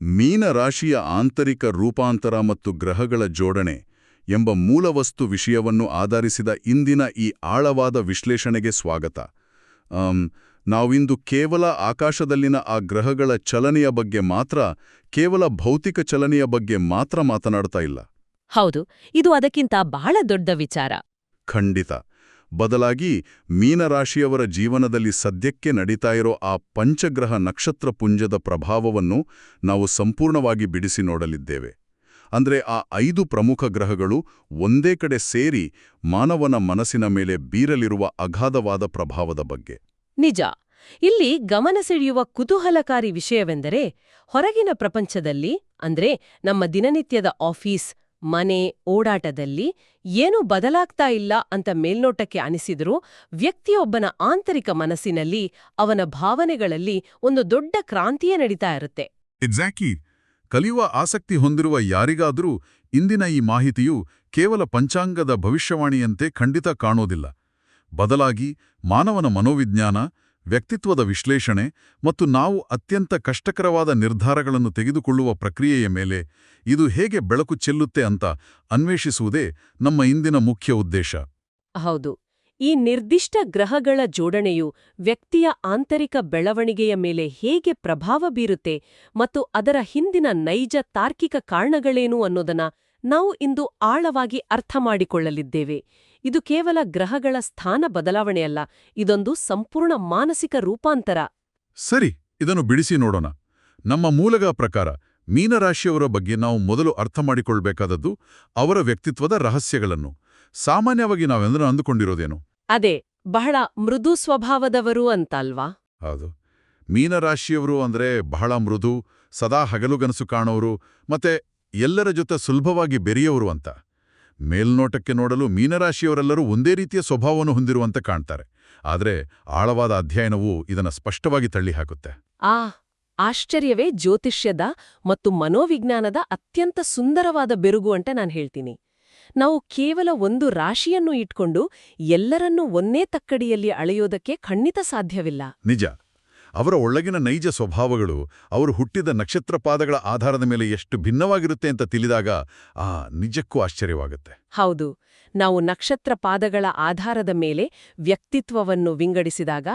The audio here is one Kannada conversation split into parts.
ಮೀನರಾಶಿಯ ಆಂತರಿಕ ರೂಪಾಂತರ ಮತ್ತು ಗ್ರಹಗಳ ಜೋಡಣೆ ಎಂಬ ಮೂಲವಸ್ತು ವಿಷಯವನ್ನು ಆಧರಿಸಿದ ಇಂದಿನ ಈ ಆಳವಾದ ವಿಶ್ಲೇಷಣೆಗೆ ಸ್ವಾಗತ. ನಾವಿಂದು ಕೇವಲ ಆಕಾಶದಲ್ಲಿನ ಆ ಗ್ರಹಗಳ ಚಲನೆಯ ಬಗ್ಗೆ ಮಾತ್ರ, ಕೇವಲ ಭೌತಿಕ ಚಲನೆಯ ಬಗ್ಗೆ ಮಾತ್ರ ಮಾತನಾಡ್ತಾ ಇಲ್ಲ. ಹೌದು, ಇದು ಅದಕ್ಕಿಂತ ಬಹಳ ದೊಡ್ಡ ವಿಚಾರ. ಖಂಡಿತ. ಬದಲಾಗಿ ಮೀನರಾಶಿಯವರ ಜೀವನದಲ್ಲಿ ಸದ್ಯಕ್ಕೆ ನಡೀತಾ ಇರೋ ಆ ಪಂಚಗ್ರಹ ನಕ್ಷತ್ರಪುಂಜದ ಪ್ರಭಾವವನ್ನು ನಾವು ಸಂಪೂರ್ಣವಾಗಿ ಬಿಡಿಸಿ ನೋಡಲಿದ್ದೇವೆ. ಅಂದ್ರೆ ಆ 5 ಪ್ರಮುಖ ಗ್ರಹಗಳು ಒಂದೇ ಕಡೆ ಸೇರಿ ಮಾನವನ ಮನಸ್ಸಿನ ಮೇಲೆ ಬೀರಲಿರುವ ಅಗಾಧವಾದ ಪ್ರಭಾವದ ಬಗ್ಗೆ. ನಿಜ. ಇಲ್ಲಿ ಗಮನ ಸೆಳೆಯುವ ಕುತೂಹಲಕಾರಿ ವಿಷಯವೆಂದರೆ, ಹೊರಗಿನ ಪ್ರಪಂಚದಲ್ಲಿ ಅಂದ್ರೆ ನಮ್ಮ ದಿನನಿತ್ಯದ ಆಫೀಸ್, ಮನೆ, ಓಡಾಟದಲ್ಲಿ ಏನೂ ಬದಲಾಗ್ತಾ ಇಲ್ಲ ಅಂತ ಮೇಲ್ನೋಟಕ್ಕೆ ಅನಿಸಿದರೂ ವ್ಯಕ್ತಿಯೊಬ್ಬನ ಆಂತರಿಕ ಮನಸ್ಸಿನಲ್ಲಿ, ಅವನ ಭಾವನೆಗಳಲ್ಲಿ ಒಂದು ದೊಡ್ಡ ಕ್ರಾಂತಿಯೇ ನಡೀತಾ ಇರುತ್ತೆ. ಎಕ್ಸಾಕ್ಟ್ಲಿ. ಕಲಿಯುವ ಆಸಕ್ತಿ ಹೊಂದಿರುವ ಯಾರಿಗಾದರೂ ಇಂದಿನ ಈ ಮಾಹಿತಿಯು ಕೇವಲ ಪಂಚಾಂಗದ ಭವಿಷ್ಯವಾಣಿಯಂತೆ ಖಂಡಿತ ಕಾಣೋದಿಲ್ಲ. ಬದಲಾಗಿ ಮಾನವನ ಮನೋವಿಜ್ಞಾನ, ವ್ಯಕ್ತಿತ್ವದ ವಿಶ್ಲೇಷಣೆ ಮತ್ತು ನಾವು ಅತ್ಯಂತ ಕಷ್ಟಕರವಾದ ನಿರ್ಧಾರಗಳನ್ನು ತೆಗೆದುಕೊಳ್ಳುವ ಪ್ರಕ್ರಿಯೆಯ ಮೇಲೆ ಇದು ಹೇಗೆ ಬೆಳಕು ಚೆಲ್ಲುತ್ತೆ ಅಂತ ಅನ್ವೇಷಿಸುವುದೇ ನಮ್ಮ ಇಂದಿನ ಮುಖ್ಯ ಉದ್ದೇಶ. ಹೌದು. ಈ ನಿರ್ದಿಷ್ಟ ಗ್ರಹಗಳ ಜೋಡಣೆಯು ವ್ಯಕ್ತಿಯ ಆಂತರಿಕ ಬೆಳವಣಿಗೆಯ ಮೇಲೆ ಹೇಗೆ ಪ್ರಭಾವ ಬೀರುತ್ತೆ ಮತ್ತು ಅದರ ಹಿಂದಿನ ನೈಜ ತಾರ್ಕಿಕ ಕಾರಣಗಳೇನು ಅನ್ನೋದನ್ನ ನಾವು ಇಂದು ಆಳವಾಗಿ ಅರ್ಥ ಮಾಡಿಕೊಳ್ಳಲಿದ್ದೇವೆ. ಇದು ಕೇವಲ ಗ್ರಹಗಳ ಸ್ಥಾನ ಬದಲಾವಣೆಯಲ್ಲ, ಇದೊಂದು ಸಂಪೂರ್ಣ ಮಾನಸಿಕ ರೂಪಾಂತರ. ಸರಿ, ಇದನ್ನು ಬಿಡಿಸಿ ನೋಡೋಣ. ನಮ್ಮ ಮೂಲಗಳ ಪ್ರಕಾರ ಮೀನರಾಶಿಯವರ ಬಗ್ಗೆ ನಾವು ಮೊದಲು ಅರ್ಥ ಮಾಡಿಕೊಳ್ಬೇಕಾದದ್ದು ಅವರ ವ್ಯಕ್ತಿತ್ವದ ರಹಸ್ಯಗಳನ್ನು. ಸಾಮಾನ್ಯವಾಗಿ ನಾವೆಂದ್ರೆ ಅಂದುಕೊಂಡಿರೋದೇನು? ಅದೇ, ಬಹಳ ಮೃದು ಸ್ವಭಾವದವರು ಅಂತಲ್ವಾ? ಹೌದು. ಮೀನರಾಶಿಯವರು ಅಂದ್ರೆ ಬಹಳ ಮೃದು, ಸದಾ ಹಗಲುಗನಸು ಕಾಣೋರು, ಮತ್ತೆ ಎಲ್ಲರ ಜೊತೆ ಸುಲಭವಾಗಿ ಬೆರೆಯೋರು ಅಂತ. ಮೇಲ್ನೋಟಕ್ಕೆ ನೋಡಲು ಮೀನರಾಶಿಯವರೆಲ್ಲರೂ ಒಂದೇ ರೀತಿಯ ಸ್ವಭಾವವನ್ನು ಹೊಂದಿರುವಂತೆ ಕಾಣ್ತಾರೆ. ಆದರೆ ಆಳವಾದ ಅಧ್ಯಯನವು ಇದನ್ನು ಸ್ಪಷ್ಟವಾಗಿ ತಳ್ಳಿಹಾಕುತ್ತೆ. ಆಶ್ಚರ್ಯವೇ ಜ್ಯೋತಿಷ್ಯದ ಮತ್ತು ಮನೋವಿಜ್ಞಾನದ ಅತ್ಯಂತ ಸುಂದರವಾದ ಬೆರುಗು ಅಂತ ನಾನು ಹೇಳ್ತೀನಿ. ನಾವು ಕೇವಲ ಒಂದು ರಾಶಿಯನ್ನು ಇಟ್ಕೊಂಡು ಎಲ್ಲರನ್ನೂ ಒಂದೇ ತಕ್ಕಡಿಯಲ್ಲಿ ಅಳೆಯೋದಕ್ಕೆ ಖಂಡಿತ ಸಾಧ್ಯವಿಲ್ಲ. ನಿಜ. ಅವರ ಒಳಗಿನ ನೈಜ ಸ್ವಭಾವಗಳು ಅವರು ಹುಟ್ಟಿದ ನಕ್ಷತ್ರಪಾದಗಳ ಆಧಾರದ ಮೇಲೆ ಎಷ್ಟು ಭಿನ್ನವಾಗಿರುತ್ತೆ ಅಂತ ತಿಳಿದಾಗ ನಿಜಕ್ಕೂ ಆಶ್ಚರ್ಯವಾಗುತ್ತೆ. ಹೌದು. ನಾವು ನಕ್ಷತ್ರ ಪಾದಗಳ ಆಧಾರದ ಮೇಲೆ ವ್ಯಕ್ತಿತ್ವವನ್ನು ವಿಂಗಡಿಸಿದಾಗ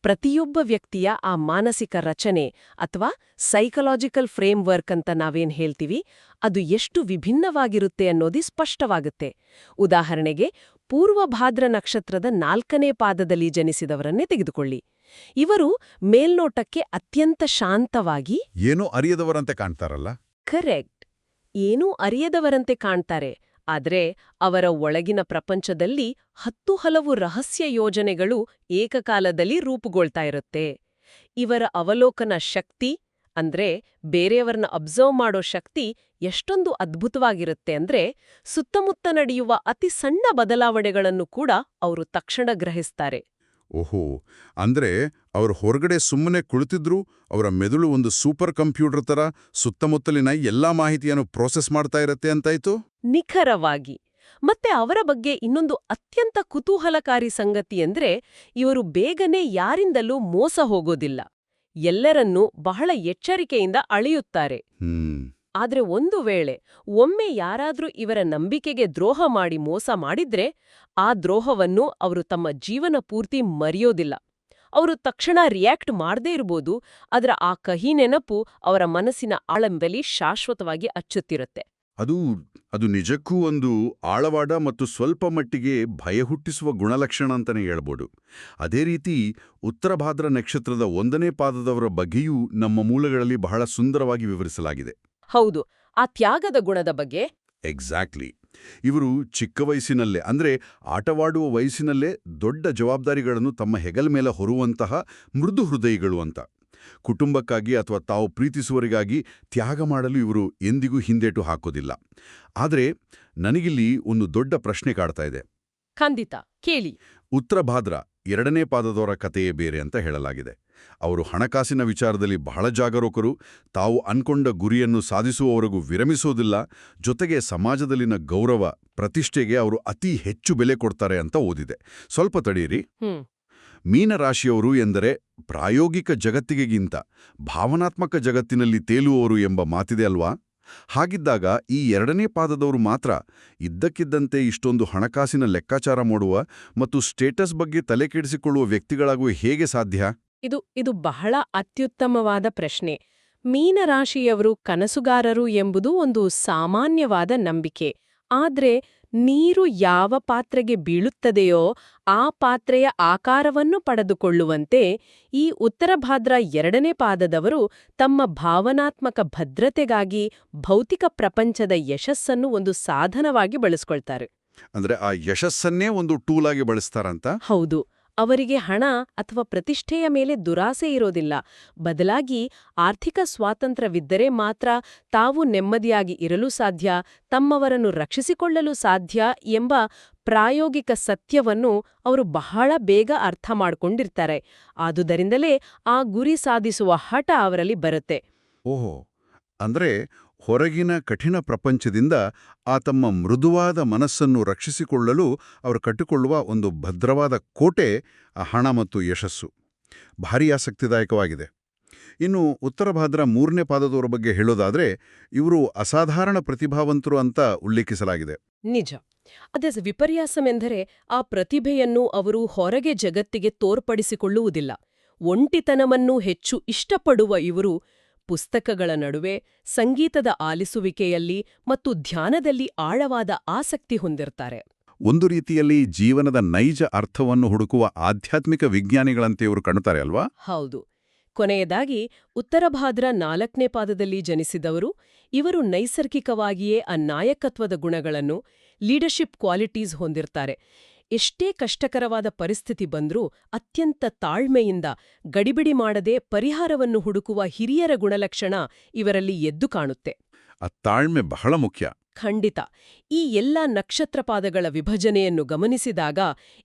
ಪ್ರತಿಯೊಬ್ಬ ವ್ಯಕ್ತಿಯ ಆ ಮಾನಸಿಕ ರಚನೆ ಅಥವಾ ಸೈಕಲಾಜಿಕಲ್ ಫ್ರೇಮ್ವರ್ಕ್ ಅಂತ ನಾವೇನ್ ಹೇಳ್ತೀವಿ, ಅದು ಎಷ್ಟು ವಿಭಿನ್ನವಾಗಿರುತ್ತೆ ಅನ್ನೋದು ಸ್ಪಷ್ಟವಾಗುತ್ತೆ. ಉದಾಹರಣೆಗೆ, ಪೂರ್ವಭಾದ್ರ ನಕ್ಷತ್ರದ 4ನೇ ಪಾದದಲ್ಲಿ ಜನಿಸಿದವರನ್ನೇ ತೆಗೆದುಕೊಳ್ಳಿ. ಇವರು ಮೇಲ್ನೋಟಕ್ಕೆ ಅತ್ಯಂತ ಶಾಂತವಾಗಿ, ಏನೂ ಅರಿಯದವರಂತೆ ಕಾಣ್ತಾರಲ್ಲ? ಕರೆಕ್ಟ್, ಏನೂ ಅರಿಯದವರಂತೆ ಕಾಣ್ತಾರೆ. ಆದ್ರೆ ಅವರ ಒಳಗಿನ ಪ್ರಪಂಚದಲ್ಲಿ 10 ಹಲವು ರಹಸ್ಯ ಯೋಜನೆಗಳು ಏಕಕಾಲದಲ್ಲಿ ರೂಪುಗೊಳ್ತಾ ಇರುತ್ತೆ. ಇವರ ಅವಲೋಕನ ಶಕ್ತಿ, ಅಂದ್ರೆ ಬೇರೆಯವರನ್ನ ಅಬ್ಸರ್ವ್ ಮಾಡೋ ಶಕ್ತಿ ಎಷ್ಟೊಂದು ಅದ್ಭುತವಾಗಿರುತ್ತೆ ಅಂದ್ರೆ, ಸುತ್ತಮುತ್ತ ನಡೆಯುವ ಅತಿ ಸಣ್ಣ ಬದಲಾವಣೆಗಳನ್ನು ಕೂಡ ಅವರು ತಕ್ಷಣ ಗ್ರಹಿಸ್ತಾರೆ. ಓಹೋ, ಅಂದ್ರೆ ಅವರು ಹೊರಗಡೆ ಸುಮ್ಮನೆ ಕುಳಿತಿದ್ರು, ಅವರ ಮೆದುಳು ಒಂದು ಸೂಪರ್ ಕಂಪ್ಯೂಟರ್ ತರ ಸುತ್ತಮುತ್ತಲಿನ ಎಲ್ಲಾ ಮಾಹಿತಿಯನ್ನು ಪ್ರೋಸೆಸ್ ಮಾಡ್ತಾ ಇರತ್ತೆ ಅಂತಾಯ್ತು? ನಿಖರವಾಗಿ. ಮತ್ತೆ ಅವರ ಬಗ್ಗೆ ಇನ್ನೊಂದು ಅತ್ಯಂತ ಕುತೂಹಲಕಾರಿ ಸಂಗತಿ ಅಂದ್ರೆ, ಇವರು ಬೇಗನೆ ಯಾರಿಂದಲೂ ಮೋಸ ಹೋಗೋದಿಲ್ಲ. ಎಲ್ಲರನ್ನೂ ಬಹಳ ಎಚ್ಚರಿಕೆಯಿಂದ ಅಳೆಯುತ್ತಾರೆ. ಆದ್ರೆ ಒಂದು ವೇಳೆ ಒಮ್ಮೆ ಯಾರಾದ್ರೂ ಇವರ ನಂಬಿಕೆಗೆ ದ್ರೋಹ ಮಾಡಿ ಮೋಸ ಮಾಡಿದ್ರೆ, ಆ ದ್ರೋಹವನ್ನು ಅವರು ತಮ್ಮ ಜೀವನ ಪೂರ್ತಿ ಮರೆಯೋದಿಲ್ಲ. ಅವರು ತಕ್ಷಣ ರಿಯಾಕ್ಟ್ ಮಾಡದೇ ಇರ್ಬೋದು, ಆದ್ರೆ ಆ ಕಹಿ ನೆನಪು ಅವರ ಮನಸ್ಸಿನ ಆಳಂದಲ್ಲಿ ಶಾಶ್ವತವಾಗಿ ಅಚ್ಚುತ್ತಿರುತ್ತೆ. ಅದು ನಿಜಕ್ಕೂ ಒಂದು ಆಳವಾದ ಮತ್ತು ಸ್ವಲ್ಪ ಮಟ್ಟಿಗೆ ಭಯ ಹುಟ್ಟಿಸುವ ಗುಣಲಕ್ಷಣ ಅಂತಾನೆ ಹೇಳ್ಬೋದು. ಅದೇ ರೀತಿ ಉತ್ತರಭಾದ್ರ ನಕ್ಷತ್ರದ 1ನೇ ಪಾದದವರ ಬಗ್ಗೆಯೂ ನಮ್ಮ ಮೂಲಗಳಲ್ಲಿ ಬಹಳ ಸುಂದರವಾಗಿ ವಿವರಿಸಲಾಗಿದೆ. ಹೌದು, ಆ ತ್ಯಾಗದ ಗುಣದ ಬಗ್ಗೆ. ಎಕ್ಸಾಕ್ಟ್ಲಿ. ಇವರು ಚಿಕ್ಕ ವಯಸ್ಸಿನಲ್ಲೇ, ಅಂದ್ರೆ ಆಟವಾಡುವ ವಯಸ್ಸಿನಲ್ಲೇ ದೊಡ್ಡ ಜವಾಬ್ದಾರಿಗಳನ್ನು ತಮ್ಮ ಹೆಗಲ ಮೇಲೆ ಹೊರುವಂತಹ ಮೃದು ಹೃದಯಿಗಳು ಅಂತ. ಕುಟುಂಬಕ್ಕಾಗಿ ಅಥವಾ ತಾವು ಪ್ರೀತಿಸುವವರಿಗಾಗಿ ತ್ಯಾಗ ಮಾಡಲು ಇವರು ಎಂದಿಗೂ ಹಿಂದೇಟು ಹಾಕೋದಿಲ್ಲ. ಆದರೆ ನನಗಿಲ್ಲಿ ಒಂದು ದೊಡ್ಡ ಪ್ರಶ್ನೆ ಕಾಡ್ತಾ ಇದೆ. ಖಂಡಿತ ಕೇಳಿ. ಉತ್ತರಭಾದ್ರ 2ನೇ ಪಾದದವರ ಕಥೆಯೇ ಬೇರೆ ಅಂತ ಹೇಳಲಾಗಿದೆ. ಅವರು ಹಣಕಾಸಿನ ವಿಚಾರದಲ್ಲಿ ಬಹಳ ಜಾಗರೂಕರು, ತಾವು ಅನ್ಕೊಂಡ ಗುರಿಯನ್ನು ಸಾಧಿಸುವವರೆಗೂ ವಿರಮಿಸೋದಿಲ್ಲ, ಜೊತೆಗೆ ಸಮಾಜದಲ್ಲಿನ ಗೌರವ, ಪ್ರತಿಷ್ಠೆಗೆ ಅವರು ಅತಿ ಹೆಚ್ಚು ಬೆಲೆ ಕೊಡ್ತಾರೆ ಅಂತ ಓದಿದೆ. ಸ್ವಲ್ಪ ತಡೀರಿ. ಮೀನರಾಶಿಯವರು ಎಂದರೆ ಪ್ರಾಯೋಗಿಕ ಜಗತ್ತಿಗೆಗಿಂತ ಭಾವನಾತ್ಮಕ ಜಗತ್ತಿನಲ್ಲಿ ತೇಲುವವರು ಎಂಬ ಮಾತಿದೆ ಅಲ್ವಾ? ಹಾಗಿದ್ದಾಗ ಈ ಎರಡನೇ ಪಾದದವರು ಮಾತ್ರ ಇದ್ದಕ್ಕಿದ್ದಂತೆ ಇಷ್ಟೊಂದು ಹಣಕಾಸಿನ ಲೆಕ್ಕಾಚಾರ ಮಾಡುವ ಮತ್ತು ಸ್ಟೇಟಸ್ ಬಗ್ಗೆ ತಲೆಕೆಡಿಸಿಕೊಳ್ಳುವ ವ್ಯಕ್ತಿಗಳಾಗುವ ಹೇಗೆ ಸಾಧ್ಯ? ಇದು ಬಹಳ ಅತ್ಯುತ್ತಮವಾದ ಪ್ರಶ್ನೆ. ಮೀನರಾಶಿಯವರು ಕನಸುಗಾರರು ಎಂಬುದು ಒಂದು ಸಾಮಾನ್ಯವಾದ ನಂಬಿಕೆ. ಆದ್ರೆ ನೀರು ಯಾವ ಪಾತ್ರೆಗೆ ಬೀಳುತ್ತದೆಯೋ ಆ ಪಾತ್ರೆಯ ಆಕಾರವನ್ನು ಪಡೆದುಕೊಳ್ಳುವಂತೆ ಈ ಉತ್ತರಭಾದ್ರ ಎರಡನೇ ಪಾದದವರು ತಮ್ಮ ಭಾವನಾತ್ಮಕ ಭದ್ರತೆಗಾಗಿ ಭೌತಿಕ ಪ್ರಪಂಚದ ಯಶಸ್ಸನ್ನು ಒಂದು ಸಾಧನವಾಗಿ ಬಳಸ್ಕೊಳ್ತಾರೆ. ಅಂದ್ರೆ ಆ ಯಶಸ್ಸನ್ನೇ ಒಂದು ಟೂಲ್ ಆಗಿ ಬಳಸ್ತಾರಂತ? ಹೌದು. ಅವರಿಗೆ ಹಣ ಅಥವಾ ಪ್ರತಿಷ್ಠೆಯ ಮೇಲೆ ದುರಾಸೆ ಇರೋದಿಲ್ಲ. ಬದಲಾಗಿ ಆರ್ಥಿಕ ಸ್ವಾತಂತ್ರ್ಯವಿದ್ದರೆ ಮಾತ್ರ ತಾವು ನೆಮ್ಮದಿಯಾಗಿ ಇರಲು ಸಾಧ್ಯ, ತಮ್ಮವರನ್ನು ರಕ್ಷಿಸಿಕೊಳ್ಳಲು ಸಾಧ್ಯ ಎಂಬ ಪ್ರಾಯೋಗಿಕ ಸತ್ಯವನ್ನು ಅವರು ಬಹಳ ಬೇಗ ಅರ್ಥ ಮಾಡ್ಕೊಂಡಿರ್ತಾರೆ. ಆದುದರಿಂದಲೇ ಆ ಗುರಿ ಸಾಧಿಸುವ ಹಠ ಅವರಲ್ಲಿ ಬರುತ್ತೆ. ಓಹೋ, ಅಂದ್ರೆ ಹೊರಗಿನ ಕಠಿಣ ಪ್ರಪಂಚದಿಂದ ಆ ತಮ್ಮ ಮೃದುವಾದ ಮನಸ್ಸನ್ನು ರಕ್ಷಿಸಿಕೊಳ್ಳಲು ಅವರು ಕಟ್ಟಿಕೊಳ್ಳುವ ಒಂದು ಭದ್ರವಾದ ಕೋಟೆ ಆ ಹಣ ಮತ್ತು ಯಶಸ್ಸು. ಭಾರೀ ಆಸಕ್ತಿದಾಯಕವಾಗಿದೆ. ಇನ್ನು ಉತ್ತರಭಾದ್ರ ಮೂರನೇ ಪಾದದವರ ಬಗ್ಗೆ ಹೇಳೋದಾದ್ರೆ ಇವರು ಅಸಾಧಾರಣ ಪ್ರತಿಭಾವಂತರು ಅಂತ ಉಲ್ಲೇಖಿಸಲಾಗಿದೆ. ನಿಜ. ಅದೇ ವಿಪರ್ಯಾಸವೆಂದರೆ ಆ ಪ್ರತಿಭೆಯನ್ನು ಅವರು ಹೊರಗೆ ಜಗತ್ತಿಗೆ ತೋರ್ಪಡಿಸಿಕೊಳ್ಳುವುದಿಲ್ಲ. ಒಂಟಿತನವನ್ನು ಹೆಚ್ಚು ಇಷ್ಟಪಡುವ ಇವರು ಪುಸ್ತಕಗಳ ನಡುವೆ, ಸಂಗೀತದ ಆಲಿಸುವಿಕೆಯಲ್ಲಿ ಮತ್ತು ಧ್ಯಾನದಲ್ಲಿ ಆಳವಾದ ಆಸಕ್ತಿ ಹೊಂದಿರ್ತಾರೆ. ಒಂದು ರೀತಿಯಲ್ಲಿ ಜೀವನದ ನೈಜ ಅರ್ಥವನ್ನು ಹುಡುಕುವ ಆಧ್ಯಾತ್ಮಿಕ ವಿಜ್ಞಾನಿಗಳಂತೆ ಇವರು ಕಾಣುತ್ತಾರೆ ಅಲ್ವಾ? ಹೌದು. ಕೊನೆಯದಾಗಿ ಉತ್ತರಭಾದ್ರ 4ನೇ ಪಾದದಲ್ಲಿ ಜನಿಸಿದವರು. ಇವರು ನೈಸರ್ಗಿಕವಾಗಿಯೇ ಆ ನಾಯಕತ್ವದ ಗುಣಗಳನ್ನು, ಲೀಡರ್ಶಿಪ್ ಕ್ವಾಲಿಟೀಸ್ ಹೊಂದಿರ್ತಾರೆ. ಎಷ್ಟೇ ಕಷ್ಟಕರವಾದ ಪರಿಸ್ಥಿತಿ ಬಂದ್ರೂ ಅತ್ಯಂತ ತಾಳ್ಮೆಯಿಂದ ಗಡಿಬಿಡಿ ಮಾಡದೆ ಪರಿಹಾರವನ್ನು ಹುಡುಕುವ ಹಿರಿಯರ ಗುಣಲಕ್ಷಣ ಇವರಲ್ಲಿ ಎದ್ದು ಕಾಣುತ್ತೆ. ಆ ತಾಳ್ಮೆ ಬಹಳ ಮುಖ್ಯ. ಖಂಡಿತ. ಈ ಎಲ್ಲ ನಕ್ಷತ್ರಪಾದಗಳ ವಿಭಜನೆಯನ್ನು ಗಮನಿಸಿದಾಗ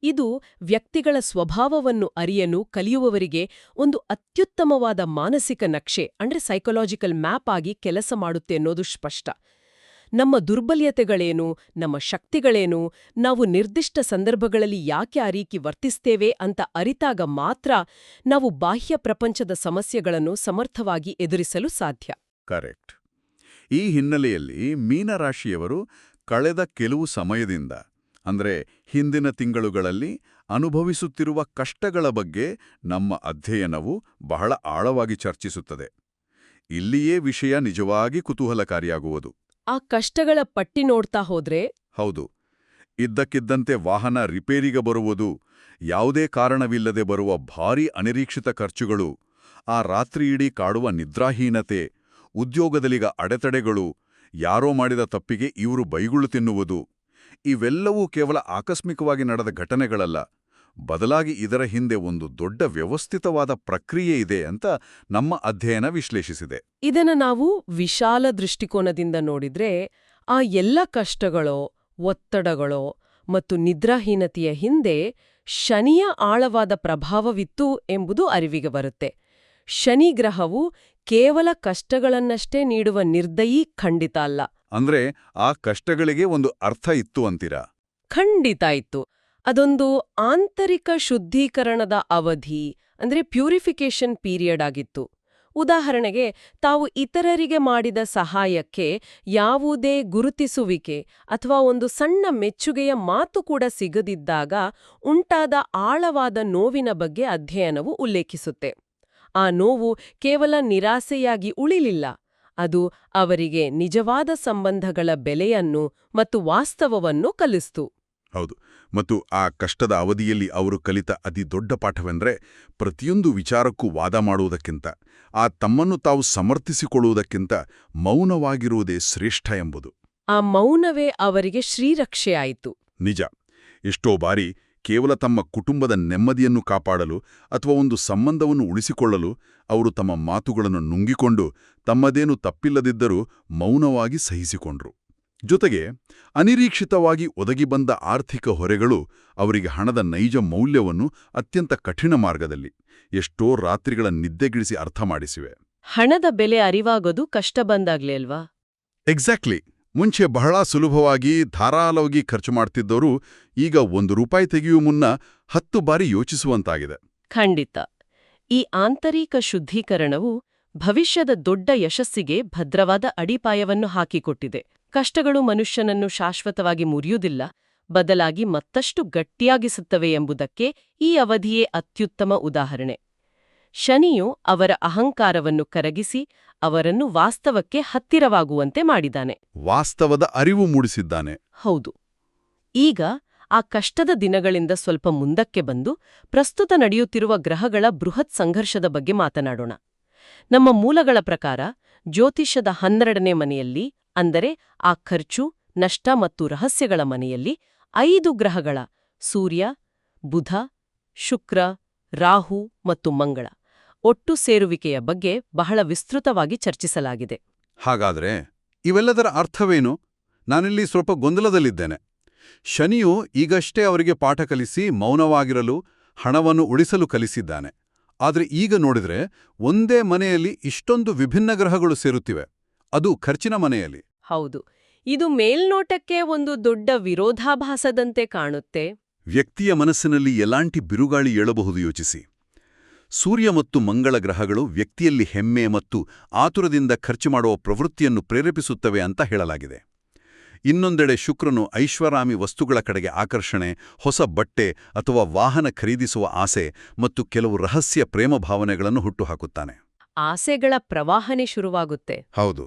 ಇದು ವ್ಯಕ್ತಿಗಳ ಸ್ವಭಾವವನ್ನು ಅರಿಯಲು ಕಲಿಯುವವರಿಗೆ ಒಂದು ಅತ್ಯುತ್ತಮವಾದ ಮಾನಸಿಕ ನಕ್ಷೆ ಅಂದ್ರೆ ಸೈಕಲಾಜಿಕಲ್ ಮ್ಯಾಪ್ ಆಗಿ ಕೆಲಸ ಮಾಡುತ್ತೆ ಅನ್ನೋದು ಸ್ಪಷ್ಟ. ನಮ್ಮ ದುರ್ಬಲ್ಯತೆಗಳೇನು, ನಮ್ಮ ಶಕ್ತಿಗಳೇನು, ನಾವು ನಿರ್ದಿಷ್ಟ ಸಂದರ್ಭಗಳಲ್ಲಿ ಯಾಕೆ ಆ ರೀತಿ ವರ್ತಿಸ್ತೇವೆ ಅಂತ ಅರಿತಾಗ ಮಾತ್ರ ನಾವು ಬಾಹ್ಯ ಪ್ರಪಂಚದ ಸಮಸ್ಯೆಗಳನ್ನು ಸಮರ್ಥವಾಗಿ ಎದುರಿಸಲು ಸಾಧ್ಯ. ಕರೆಕ್ಟ್. ಈ ಹಿನ್ನೆಲೆಯಲ್ಲಿ ಮೀನರಾಶಿಯವರು ಕಳೆದ ಕೆಲವು ಸಮಯದಿಂದ ಅಂದ್ರೆ ಹಿಂದಿನ ತಿಂಗಳುಗಳಲ್ಲಿ ಅನುಭವಿಸುತ್ತಿರುವ ಕಷ್ಟಗಳ ಬಗ್ಗೆ ನಮ್ಮ ಅಧ್ಯಯನವು ಬಹಳ ಆಳವಾಗಿ ಚರ್ಚಿಸುತ್ತದೆ. ಇಲ್ಲಿಯೇ ವಿಷಯ ನಿಜವಾಗಿ ಕುತೂಹಲಕಾರಿಯಾಗುವುದು. ಆ ಕಷ್ಟಗಳ ಪಟ್ಟಿ ನೋಡ್ತಾ ಹೋದ್ರೆ ಹೌದು, ಇದ್ದಕ್ಕಿದ್ದಂತೆ ವಾಹನ ರಿಪೇರಿಗೆ ಬರುವುದು, ಯಾವುದೇ ಕಾರಣವಿಲ್ಲದೆ ಬರುವ ಭಾರೀ ಅನಿರೀಕ್ಷಿತ ಖರ್ಚುಗಳು, ಆ ರಾತ್ರಿಯಿಡೀ ಕಾಡುವ ನಿದ್ರಾಹೀನತೆ, ಉದ್ಯೋಗದಲ್ಲಿಗ ಅಡೆತಡೆಗಳು, ಯಾರೋ ಮಾಡಿದ ತಪ್ಪಿಗೆ ಇವರು ಬೈಗುಳು ತಿನ್ನುವುದು, ಇವೆಲ್ಲವೂ ಕೇವಲ ಆಕಸ್ಮಿಕವಾಗಿ ನಡೆದ ಘಟನೆಗಳಲ್ಲ. ಬದಲಾಗಿ ಇದರ ಹಿಂದೆ ಒಂದು ದೊಡ್ಡ ವ್ಯವಸ್ಥಿತವಾದ ಪ್ರಕ್ರಿಯೆ ಇದೆ ಅಂತ ನಮ್ಮ ಅಧ್ಯಯನ ವಿಶ್ಲೇಷಿಸಿದೆ. ಇದನ್ನ ನಾವು ವಿಶಾಲ ದೃಷ್ಟಿಕೋನದಿಂದ ನೋಡಿದ್ರೆ ಆ ಎಲ್ಲ ಕಷ್ಟಗಳೋ, ಒತ್ತಡಗಳೋ ಮತ್ತು ನಿದ್ರಾಹೀನತೆಯ ಹಿಂದೆ ಶನಿಯ ಆಳವಾದ ಪ್ರಭಾವವಿತ್ತು ಎಂಬುದು ಅರಿವಿಗೆ ಬರುತ್ತೆ. ಶನಿ ಗ್ರಹವು ಕೇವಲ ಕಷ್ಟಗಳನ್ನಷ್ಟೇ ನೀಡುವ ನಿರ್ದಯಿ ಖಂಡಿತ ಅಲ್ಲ. ಅಂದ್ರೆ ಆ ಕಷ್ಟಗಳಿಗೆ ಒಂದು ಅರ್ಥ ಇತ್ತು ಅಂತೀರಾ? ಖಂಡಿತ ಇತ್ತು. ಅದೊಂದು ಆಂತರಿಕ ಶುದ್ಧೀಕರಣದ ಅವಧಿ ಅಂದ್ರೆ ಪ್ಯೂರಿಫಿಕೇಷನ್ ಪೀರಿಯಡ್ ಆಗಿತ್ತು. ಉದಾಹರಣೆಗೆ, ತಾವು ಇತರರಿಗೆ ಮಾಡಿದ ಸಹಾಯಕ್ಕೆ ಯಾವುದೇ ಗುರುತಿಸುವಿಕೆ ಅಥವಾ ಒಂದು ಸಣ್ಣ ಮೆಚ್ಚುಗೆಯ ಮಾತು ಕೂಡ ಸಿಗದಿದ್ದಾಗ ಉಂಟಾದ ಆಳವಾದ ನೋವಿನ ಬಗ್ಗೆ ಅಧ್ಯಯನವು ಉಲ್ಲೇಖಿಸುತ್ತೆ. ಆ ನೋವು ಕೇವಲ ನಿರಾಸೆಯಾಗಿ ಉಳಿಲಿಲ್ಲ, ಅದು ಅವರಿಗೆ ನಿಜವಾದ ಸಂಬಂಧಗಳ ಬೆಲೆಯನ್ನು ಮತ್ತು ವಾಸ್ತವವನ್ನು ಕಲಿಸ್ತು. ಹೌದು, ಮತ್ತು ಆ ಕಷ್ಟದ ಅವಧಿಯಲ್ಲಿ ಅವರು ಕಲಿತ ಅತಿ ದೊಡ್ಡ ಪಾಠವೆಂದರೆ ಪ್ರತಿಯೊಂದು ವಿಚಾರಕ್ಕೂ ವಾದ ಮಾಡುವುದಕ್ಕಿಂತ, ಆ ತಮ್ಮನ್ನು ತಾವು ಸಮರ್ಥಿಸಿಕೊಳ್ಳುವುದಕ್ಕಿಂತ ಮೌನವಾಗಿರುವುದೇ ಶ್ರೇಷ್ಠ ಎಂಬುದು. ಆ ಮೌನವೇ ಅವರಿಗೆ ಶ್ರೀರಕ್ಷೆಯಾಯಿತು. ನಿಜ. ಎಷ್ಟೋ ಬಾರಿ ಕೇವಲ ತಮ್ಮ ಕುಟುಂಬದ ನೆಮ್ಮದಿಯನ್ನು ಕಾಪಾಡಲು ಅಥವಾ ಒಂದು ಸಂಬಂಧವನ್ನು ಉಳಿಸಿಕೊಳ್ಳಲು ಅವರು ತಮ್ಮ ಮಾತುಗಳನ್ನು ನುಂಗಿಕೊಂಡು ತಮ್ಮದೇನು ತಪ್ಪಿಲ್ಲದಿದ್ದರೂ ಮೌನವಾಗಿ ಸಹಿಸಿಕೊಂಡ್ರು. ಜೊತೆಗೆ ಅನಿರೀಕ್ಷಿತವಾಗಿ ಒದಗಿಬಂದ ಆರ್ಥಿಕ ಹೊರೆಗಳು ಅವರಿಗೆ ಹಣದ ನೈಜ ಮೌಲ್ಯವನ್ನು ಅತ್ಯಂತ ಕಠಿಣ ಮಾರ್ಗದಲ್ಲಿ ಎಷ್ಟೋ ರಾತ್ರಿಗಳ ನಿದ್ದೆಗಿಳಿಸಿ ಅರ್ಥ ಮಾಡಿಸಿವೆ. ಹಣದ ಬೆಲೆ ಅರಿವಾಗೋದು ಕಷ್ಟ ಬಂದಾಗ್ಲೇ ಅಲ್ವಾ? ಎಕ್ಸಾಕ್ಟ್ಲಿ. ಮುಂಚೆ ಬಹಳ ಸುಲಭವಾಗಿ ಧಾರಾಳವಾಗಿ ಖರ್ಚು ಮಾಡ್ತಿದ್ದವರು ಈಗ ₹1 ತೆಗೆಯುವ ಮುನ್ನ 10 ಬಾರಿ ಯೋಚಿಸುವಂತಾಗಿದೆ. ಖಂಡಿತ. ಈ ಆಂತರಿಕ ಶುದ್ಧೀಕರಣವು ಭವಿಷ್ಯದ ದೊಡ್ಡ ಯಶಸ್ಸಿಗೆ ಭದ್ರವಾದ ಅಡಿಪಾಯವನ್ನು ಹಾಕಿಕೊಟ್ಟಿದೆ. ಕಷ್ಟಗಳು ಮನುಷ್ಯನನ್ನು ಶಾಶ್ವತವಾಗಿ ಮುರಿಯುವುದಿಲ್ಲ, ಬದಲಾಗಿ ಮತ್ತಷ್ಟು ಗಟ್ಟಿಯಾಗಿಸುತ್ತವೆ ಎಂಬುದಕ್ಕೆ ಈ ಅವಧಿಯೇ ಅತ್ಯುತ್ತಮ ಉದಾಹರಣೆ. ಶನಿಯು ಅವರ ಅಹಂಕಾರವನ್ನು ಕರಗಿಸಿ ಅವರನ್ನು ವಾಸ್ತವಕ್ಕೆ ಹತ್ತಿರವಾಗುವಂತೆ ಮಾಡಿದ್ದಾನೆ. ವಾಸ್ತವದ ಅರಿವು ಮೂಡಿಸಿದ್ದಾನೆ. ಹೌದು. ಈಗ ಆ ಕಷ್ಟದ ದಿನಗಳಿಂದ ಸ್ವಲ್ಪ ಮುಂದಕ್ಕೆ ಬಂದು ಪ್ರಸ್ತುತ ನಡೆಯುತ್ತಿರುವ ಗ್ರಹಗಳ ಬೃಹತ್ ಸಂಘರ್ಷದ ಬಗ್ಗೆ ಮಾತನಾಡೋಣ. ನಮ್ಮ ಮೂಲಗಳ ಪ್ರಕಾರ ಜ್ಯೋತಿಷ್ಯದ 12ನೇ ಮನೆಯಲ್ಲಿ, ಅಂದರೆ ಆ ಖರ್ಚು, ನಷ್ಟ ಮತ್ತು ರಹಸ್ಯಗಳ ಮನೆಯಲ್ಲಿ 5 ಗ್ರಹಗಳ ಸೂರ್ಯ, ಬುಧ, ಶುಕ್ರ, ರಾಹು ಮತ್ತು ಮಂಗಳ ಒಟ್ಟು ಸೇರುವಿಕೆಯ ಬಗ್ಗೆ ಬಹಳ ವಿಸ್ತೃತವಾಗಿ ಚರ್ಚಿಸಲಾಗಿದೆ. ಹಾಗಾದ್ರೆ ಇವೆಲ್ಲದರ ಅರ್ಥವೇನು? ನಾನಿಲ್ಲಿ ಸ್ವಲ್ಪ ಗೊಂದಲದಲ್ಲಿದ್ದೇನೆ. ಶನಿಯು ಈಗಷ್ಟೇ ಅವರಿಗೆ ಪಾಠ ಕಲಿಸಿ ಮೌನವಾಗಿರಲು, ಹಣವನ್ನು ಉಳಿಸಲು ಕಲಿಸಿದ್ದಾನೆ. ಆದರೆ ಈಗ ನೋಡಿದ್ರೆ ಒಂದೇ ಮನೆಯಲ್ಲಿ ಇಷ್ಟೊಂದು ವಿಭಿನ್ನ ಗ್ರಹಗಳು ಸೇರುತ್ತಿವೆ, ಅದು ಖರ್ಚಿನ ಮನೆಯಲ್ಲಿ. ಹೌದು, ಇದು ಮೇಲ್ನೋಟಕ್ಕೆ ಒಂದು ದೊಡ್ಡ ವಿರೋಧಾಭಾಸದಂತೆ ಕಾಣುತ್ತೆ. ವ್ಯಕ್ತಿಯ ಮನಸ್ಸಿನಲ್ಲಿ ಎಲಾಂಟಿ ಬಿರುಗಾಳಿ ಏಳಬಹುದು ಯೋಚಿಸಿ. ಸೂರ್ಯ ಮತ್ತು ಮಂಗಳ ಗ್ರಹಗಳು ವ್ಯಕ್ತಿಯಲ್ಲಿ ಹೆಮ್ಮೆ ಮತ್ತು ಆತುರದಿಂದ ಖರ್ಚು ಮಾಡುವ ಪ್ರವೃತ್ತಿಯನ್ನು ಪ್ರೇರೇಪಿಸುತ್ತವೆ ಅಂತ ಹೇಳಲಾಗಿದೆ. ಇನ್ನೊಂದೆಡೆ ಶುಕ್ರನು ಐಷಾರಾಮಿ ವಸ್ತುಗಳ ಕಡೆಗೆ ಆಕರ್ಷಣೆ, ಹೊಸ ಬಟ್ಟೆ ಅಥವಾ ವಾಹನ ಖರೀದಿಸುವ ಆಸೆ ಮತ್ತು ಕೆಲವು ರಹಸ್ಯ ಪ್ರೇಮ ಭಾವನೆಗಳನ್ನು ಹುಟ್ಟುಹಾಕುತ್ತಾನೆ. ಆಸೆಗಳ ಪ್ರವಾಹನೆ ಶುರುವಾಗುತ್ತೆ. ಹೌದು.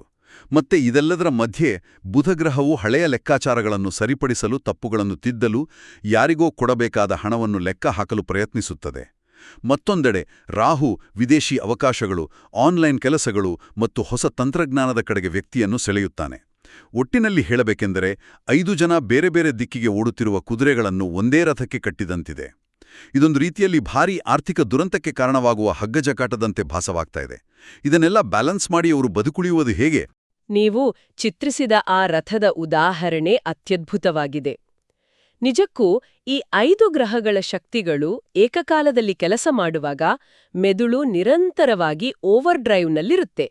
ಮತ್ತೆ ಇದೆಲ್ಲದರ ಮಧ್ಯೆ ಬುಧಗ್ರಹವು ಹಳೆಯ ಲೆಕ್ಕಾಚಾರಗಳನ್ನು ಸರಿಪಡಿಸಲು, ತಪ್ಪುಗಳನ್ನು ತಿದ್ದಲು, ಯಾರಿಗೋ ಕೊಡಬೇಕಾದ ಹಣವನ್ನು ಲೆಕ್ಕ ಹಾಕಲು ಪ್ರಯತ್ನಿಸುತ್ತದೆ. ಮತ್ತೊಂದೆಡೆ ರಾಹು ವಿದೇಶಿ ಅವಕಾಶಗಳು, ಆನ್ಲೈನ್ ಕೆಲಸಗಳು ಮತ್ತು ಹೊಸ ತಂತ್ರಜ್ಞಾನದ ಕಡೆಗೆ ವ್ಯಕ್ತಿಯನ್ನು ಸೆಳೆಯುತ್ತಾನೆ. ಒಟ್ಟಿನಲ್ಲಿ ಹೇಳಬೇಕೆಂದರೆ 5 ಜನ ಬೇರೆ ಬೇರೆ ದಿಕ್ಕಿಗೆ ಓಡುತ್ತಿರುವ ಕುದುರೆಗಳನ್ನು ಒಂದೇ ರಥಕ್ಕೆ ಕಟ್ಟಿದಂತಿದೆ. ಇದೊಂದು ರೀತಿಯಲ್ಲಿ ಭಾರೀ ಆರ್ಥಿಕ ದುರಂತಕ್ಕೆ ಕಾರಣವಾಗುವ ಹಗ್ಗಜಕಾಟದಂತೆ ಭಾಸವಾಗ್ತಾ ಇದೆ. ಇದನ್ನೆಲ್ಲ ಬ್ಯಾಲೆನ್ಸ್ ಮಾಡಿ ಅವರು ಬದುಕುಳಿಯುವುದು ಹೇಗೆ? ನೀವು ಚಿತ್ರಿಸಿದ ಆ ರಥದ ಉದಾಹರಣೆ ಅತ್ಯದ್ಭುತವಾಗಿದೆ. ನಿಜಕ್ಕೂ ಈ 5 ಗ್ರಹಗಳ ಶಕ್ತಿಗಳು ಏಕಕಾಲದಲ್ಲಿ ಕೆಲಸ ಮಾಡುವಾಗ ಮೆದುಳು ನಿರಂತರವಾಗಿ ಓವರ್ ಡ್ರೈವ್ನಲ್ಲಿರುತ್ತೆ.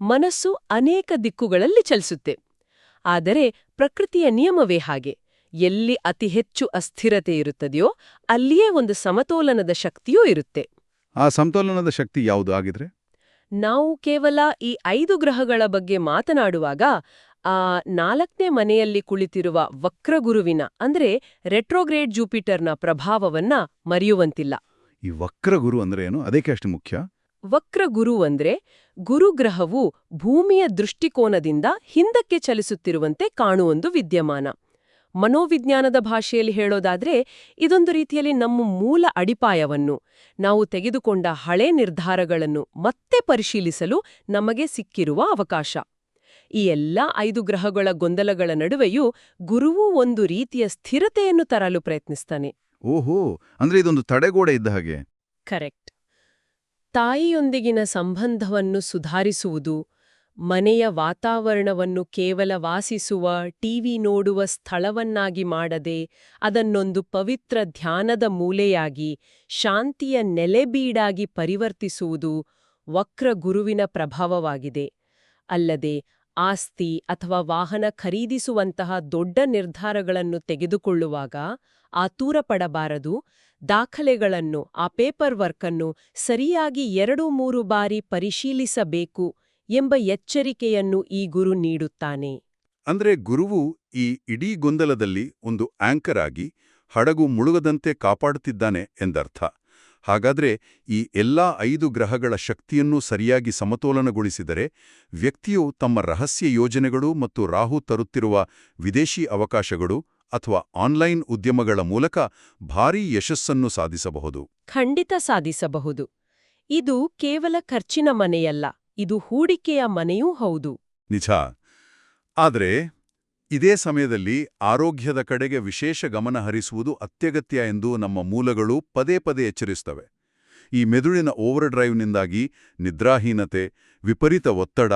ಮನಸ್ಸು ಅನೇಕ ದಿಕ್ಕುಗಳಲ್ಲಿ ಚಲಿಸುತ್ತೆ. ಆದರೆ ಪ್ರಕೃತಿಯ ನಿಯಮವೇ ಹಾಗೆ. ಎಲ್ಲಿ ಅತಿ ಹೆಚ್ಚು ಅಸ್ಥಿರತೆ ಇರುತ್ತದೆಯೋ ಅಲ್ಲಿಯೇ ಒಂದು ಸಮತೋಲನದ ಶಕ್ತಿಯೂ ಇರುತ್ತೆ. ಆ ಸಮತೋಲನದ ಶಕ್ತಿ ಯಾವುದು ಆಗಿದ್ರೆ? ನಾವು ಕೇವಲ ಈ 5 ಗ್ರಹಗಳ ಬಗ್ಗೆ ಮಾತನಾಡುವಾಗ ಆ 4ನೇ ಮನೆಯಲ್ಲಿ ಕುಳಿತಿರುವ ವಕ್ರಗುರುವಿನ ಅಂದ್ರೆ ರೆಟ್ರೋಗ್ರೇಡ್ ಜೂಪಿಟರ್ನ ಪ್ರಭಾವವನ್ನ ಮರೆಯುವಂತಿಲ್ಲ. ಈ ವಕ್ರಗುರು ಅಂದ್ರೆ ಏನು? ಅದಕ್ಕೆ ಅಷ್ಟು ಮುಖ್ಯ? ವಕ್ರಗುರು ಅಂದ್ರೆ ಗುರುಗ್ರಹವು ಭೂಮಿಯ ದೃಷ್ಟಿಕೋನದಿಂದ ಹಿಂದಕ್ಕೆ ಚಲಿಸುತ್ತಿರುವಂತೆ ಕಾಣುವೊಂದು ವಿದ್ಯಮಾನ. ಮನೋವಿಜ್ಞಾನದ ಭಾಷೆಯಲ್ಲಿ ಹೇಳೋದಾದ್ರೆ ಇದೊಂದು ರೀತಿಯಲ್ಲಿ ನಮ್ಮ ಮೂಲ ಅಡಿಪಾಯವನ್ನು, ನಾವು ತೆಗೆದುಕೊಂಡ ಹಳೆ ನಿರ್ಧಾರಗಳನ್ನು ಮತ್ತೆ ಪರಿಶೀಲಿಸಲು ನಮಗೆ ಸಿಕ್ಕಿರುವ ಅವಕಾಶ. ಈ ಎಲ್ಲ 5 ಗ್ರಹಗಳ ಗೊಂದಲಗಳ ನಡುವೆಯೂ ಗುರುವು ಒಂದು ರೀತಿಯ ಸ್ಥಿರತೆಯನ್ನು ತರಲು ಪ್ರಯತ್ನಿಸ್ತಾನೆ. ಓಹೋ, ಅಂದ್ರೆ ಇದೊಂದು ತಡೆಗೋಡೆ ಇದ್ದ ಹಾಗೆ. ಕರೆಕ್ಟ್. ತಾಯಿಯೊಂದಿಗಿನ ಸಂಬಂಧವನ್ನು ಸುಧಾರಿಸುವುದು, ಮನೆಯ ವಾತಾವರಣವನ್ನು ಕೇವಲ ವಾಸಿಸುವ, ಟಿವಿ ನೋಡುವ ಸ್ಥಳವನ್ನಾಗಿ ಮಾಡದೆ ಅದನ್ನೊಂದು ಪವಿತ್ರ ಧ್ಯಾನದ ಮೂಲೆಯಾಗಿ, ಶಾಂತಿಯ ನೆಲೆಬೀಡಾಗಿ ಪರಿವರ್ತಿಸುವುದು ವಕ್ರ ಗುರುವಿನ ಪ್ರಭಾವವಾಗಿದೆ. ಅಲ್ಲದೆ ಆಸ್ತಿ ಅಥವಾ ವಾಹನ ಖರೀದಿಸುವಂತಹ ದೊಡ್ಡ ನಿರ್ಧಾರಗಳನ್ನು ತೆಗೆದುಕೊಳ್ಳುವಾಗ ಆತುರಪಡಬಾರದು. ದಾಖಲೆಗಳನ್ನು, ಆ ಪೇಪರ್ ವರ್ಕನ್ನು ಸರಿಯಾಗಿ 2-3 ಬಾರಿ ಪರಿಶೀಲಿಸಬೇಕು ಎಂಬ ಎಚ್ಚರಿಕೆಯನ್ನು ಈ ಗುರು ನೀಡುತ್ತಾನೆ. ಅಂದ್ರೆ ಗುರುವು ಈ ಇಡೀ ಗೊಂದಲದಲ್ಲಿ ಒಂದು ಆಂಕರ್ ಆಗಿ ಹಡಗು ಮುಳುಗದಂತೆ ಕಾಪಾಡುತ್ತಿದ್ದಾನೆ ಎಂದರ್ಥ. ಹಾಗಾದ್ರೆ ಈ ಎಲ್ಲಾ 5 ಗ್ರಹಗಳ ಶಕ್ತಿಯನ್ನೂ ಸರಿಯಾಗಿ ಸಮತೋಲನಗೊಳಿಸಿದರೆ ವ್ಯಕ್ತಿಯು ತಮ್ಮ ರಹಸ್ಯ ಯೋಜನೆಗಳು ಮತ್ತು ರಾಹು ತರುತ್ತಿರುವ ವಿದೇಶಿ ಅವಕಾಶಗಳು ಅಥವಾ ಆನ್ಲೈನ್ ಉದ್ಯಮಗಳ ಮೂಲಕ ಭಾರೀ ಯಶಸ್ಸನ್ನು ಸಾಧಿಸಬಹುದು. ಖಂಡಿತ ಸಾಧಿಸಬಹುದು. ಇದು ಕೇವಲ ಖರ್ಚಿನ ಮನೆಯಲ್ಲ, ಇದು ಹೂಡಿಕೆಯ ಮನೆಯೂ ಹೌದು. ನಿಜ. ಆದರೆ ಇದೇ ಸಮಯದಲ್ಲಿ ಆರೋಗ್ಯದ ಕಡೆಗೆ ವಿಶೇಷ ಗಮನ ಹರಿಸುವುದು ಅತ್ಯಗತ್ಯ ಎಂದು ನಮ್ಮ ಮೂಲಗಳು ಪದೇ ಪದೇ ಎಚ್ಚರಿಸುತ್ತವೆ. ಈ ಮೆದುಳಿನ ಓವರ್ ಡ್ರೈವ್ನಿಂದಾಗಿ ನಿದ್ರಾಹೀನತೆ, ವಿಪರೀತ ಒತ್ತಡ,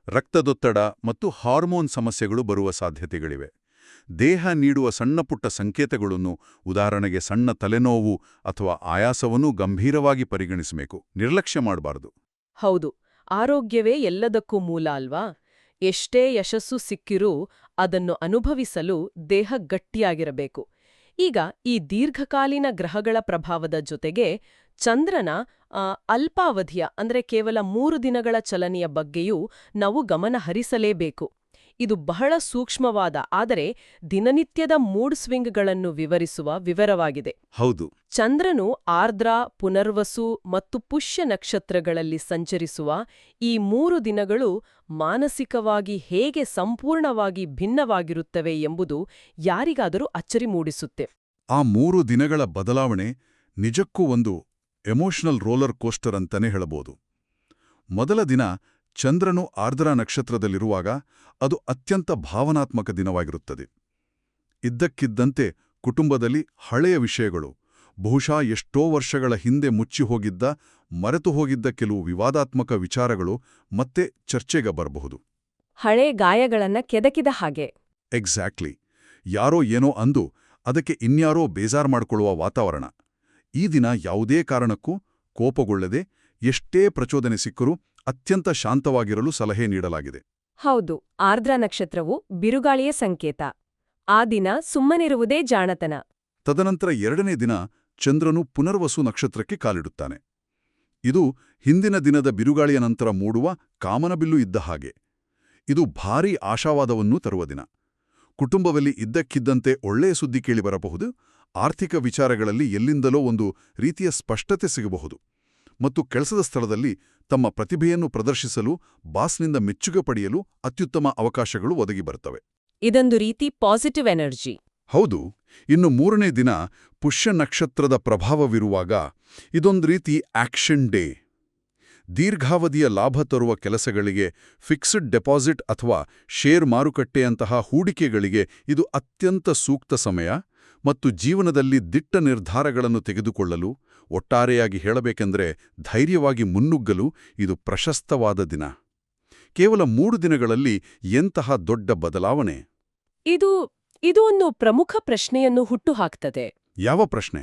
ರಕ್ತದೊತ್ತಡ ಮತ್ತು ಹಾರ್ಮೋನ್ ಸಮಸ್ಯೆಗಳು ಬರುವ ಸಾಧ್ಯತೆಗಳಿವೆ. ದೇಹ ನೀಡುವ ಸಣ್ಣಪುಟ್ಟ ಸಂಕೇತಗಳನ್ನು, ಉದಾಹರಣೆಗೆ ಸಣ್ಣ ತಲೆನೋವು ಅಥವಾ ಆಯಾಸವನ್ನೂ ಗಂಭೀರವಾಗಿ ಪರಿಗಣಿಸಬೇಕು, ನಿರ್ಲಕ್ಷ್ಯ ಮಾಡಬಾರದು. ಹೌದು, ಆರೋಗ್ಯವೇ ಎಲ್ಲದಕ್ಕೂ ಮೂಲ ಅಲ್ವಾ? ಎಷ್ಟೇ ಯಶಸ್ಸು ಸಿಕ್ಕಿರೂ ಅದನ್ನು ಅನುಭವಿಸಲು ದೇಹ ಗಟ್ಟಿಯಾಗಿರಬೇಕು. ಈಗ ಈ ದೀರ್ಘಕಾಲೀನ ಗ್ರಹಗಳ ಪ್ರಭಾವದ ಜೊತೆಗೆ ಚಂದ್ರನ ಅಲ್ಪಾವಧಿಯ ಅಂದ್ರೆ ಕೇವಲ 3 ದಿನಗಳ ಚಲನೆಯ ಬಗ್ಗೆಯೂ ನಾವು ಗಮನ ಹರಿಸಲೇಬೇಕು. ಇದು ಬಹಳ ಸೂಕ್ಷ್ಮವಾದ ಆದರೆ ದಿನನಿತ್ಯದ ಮೂಡ್ ಸ್ವಿಂಗ್ಗಳನ್ನು ವಿವರಿಸುವ ವಿವರವಾಗಿದೆ. ಹೌದು. ಚಂದ್ರನು ಆರ್ದ್ರ, ಪುನರ್ವಸು ಮತ್ತು ಪುಷ್ಯ ನಕ್ಷತ್ರಗಳಲ್ಲಿ ಸಂಚರಿಸುವ ಈ 3 ದಿನಗಳು ಮಾನಸಿಕವಾಗಿ ಹೇಗೆ ಸಂಪೂರ್ಣವಾಗಿ ಭಿನ್ನವಾಗಿರುತ್ತವೆ ಎಂಬುದು ಯಾರಿಗಾದರೂ ಅಚ್ಚರಿ ಮೂಡಿಸುತ್ತೆ. ಆ 3 ದಿನಗಳ ಬದಲಾವಣೆ ನಿಜಕ್ಕೂ ಒಂದು ಎಮೋಷನಲ್ ರೋಲರ್ ಕೋಸ್ಟರ್ ಅಂತಾನೆ ಹೇಳಬಹುದು. ಮೊದಲ ದಿನ ಚಂದ್ರನು ಆರ್ದ್ರ ನಕ್ಷತ್ರದಲ್ಲಿರುವಾಗ ಅದು ಅತ್ಯಂತ ಭಾವನಾತ್ಮಕ ದಿನವಾಗಿರುತ್ತದೆ. ಇದ್ದಕ್ಕಿದ್ದಂತೆ ಕುಟುಂಬದಲ್ಲಿ ಹಳೆಯ ವಿಷಯಗಳು, ಬಹುಶಃ ಎಷ್ಟೋ ವರ್ಷಗಳ ಹಿಂದೆ ಮುಚ್ಚಿಹೋಗಿದ್ದ, ಮರೆತು ಹೋಗಿದ್ದ ಕೆಲವು ವಿವಾದಾತ್ಮಕ ವಿಚಾರಗಳು ಮತ್ತೆ ಚರ್ಚೆಗೆ ಬರಬಹುದು. ಹಳೆ ಗಾಯಗಳನ್ನ ಕೆದಕಿದ ಹಾಗೆ. ಎಕ್ಸಾಕ್ಟ್ಲಿ. ಯಾರೋ ಏನೋ ಅಂದು ಅದಕ್ಕೆ ಇನ್ಯಾರೋ ಬೇಜಾರು ಮಾಡಿಕೊಳ್ಳುವ ವಾತಾವರಣ. ಈ ದಿನ ಯಾವುದೇ ಕಾರಣಕ್ಕೂ ಕೋಪಗೊಳ್ಳದೆ, ಎಷ್ಟೇ ಪ್ರಚೋದನೆ ಸಿಕ್ಕರೂ ಅತ್ಯಂತ ಶಾಂತವಾಗಿರಲು ಸಲಹೆ ನೀಡಲಾಗಿದೆ. ಹೌದು, ಆರ್ದ್ರ ನಕ್ಷತ್ರವು ಬಿರುಗಾಳಿಯ ಸಂಕೇತ. ಆ ದಿನ ಸುಮ್ಮನಿರುವುದೇ ಜಾಣತನ. ತದನಂತರ 2ನೇ ದಿನ ಚಂದ್ರನು ಪುನರ್ವಸು ನಕ್ಷತ್ರಕ್ಕೆ ಕಾಲಿಡುತ್ತಾನೆ. ಇದು ಹಿಂದಿನ ದಿನದ ಬಿರುಗಾಳಿಯ ನಂತರ ಮೂಡುವ ಕಾಮನಬಿಲ್ಲು ಇದ್ದ ಹಾಗೆ. ಇದು ಭಾರೀ ಆಶಾವಾದವನ್ನೂ ತರುವ ದಿನ. ಕುಟುಂಬದಲ್ಲಿ ಇದ್ದಕ್ಕಿದ್ದಂತೆ ಒಳ್ಳೆಯ ಸುದ್ದಿ ಕೇಳಿಬರಬಹುದು, ಆರ್ಥಿಕ ವಿಚಾರಗಳಲ್ಲಿ ಎಲ್ಲಿಂದಲೋ ಒಂದು ರೀತಿಯ ಸ್ಪಷ್ಟತೆ ಸಿಗಬಹುದು, ಮತ್ತು ಕೆಲಸದ ಸ್ಥಳದಲ್ಲಿ ತಮ್ಮ ಪ್ರತಿಭೆಯನ್ನು ಪ್ರದರ್ಶಿಸಲು, ಬಾಸ್ನಿಂದ ಮೆಚ್ಚುಗೆ ಪಡೆಯಲು ಅತ್ಯುತ್ತಮ ಅವಕಾಶಗಳು ಒದಗಿ ಬರುತ್ತವೆ. ಇದೊಂದು ರೀತಿ ಪಾಸಿಟಿವ್ ಎನರ್ಜಿ. ಹೌದು. ಇನ್ನು 3ನೇ ದಿನ ಪುಷ್ಯ ನಕ್ಷತ್ರದ ಪ್ರಭಾವವಿರುವಾಗ ಇದೊಂದು ರೀತಿ ಆಕ್ಷನ್ ಡೇ. ದೀರ್ಘಾವಧಿಯ ಲಾಭ ತರುವ ಕೆಲಸಗಳಿಗೆ, ಫಿಕ್ಸ್ಡ್ ಡೆಪಾಸಿಟ್ ಅಥವಾ ಶೇರ್ ಮಾರುಕಟ್ಟೆಯಂತಹ ಹೂಡಿಕೆಗಳಿಗೆ ಇದು ಅತ್ಯಂತ ಸೂಕ್ತ ಸಮಯ, ಮತ್ತು ಜೀವನದಲ್ಲಿ ದಿಟ್ಟ ನಿರ್ಧಾರಗಳನ್ನು ತೆಗೆದುಕೊಳ್ಳಲು, ಒಟ್ಟಾರೆಯಾಗಿ ಹೇಳಬೇಕೆಂದರೆ ಧೈರ್ಯವಾಗಿ ಮುನ್ನುಗ್ಗಲು ಇದು ಪ್ರಶಸ್ತವಾದ ದಿನ. ಕೇವಲ 3 ದಿನಗಳಲ್ಲಿ ಎಂತಹ ದೊಡ್ಡ ಬದಲಾವಣೆ! ಇದು ಒಂದು ಪ್ರಮುಖ ಪ್ರಶ್ನೆಯನ್ನು ಹುಟ್ಟುಹಾಕ್ತದೆ. ಯಾವ ಪ್ರಶ್ನೆ?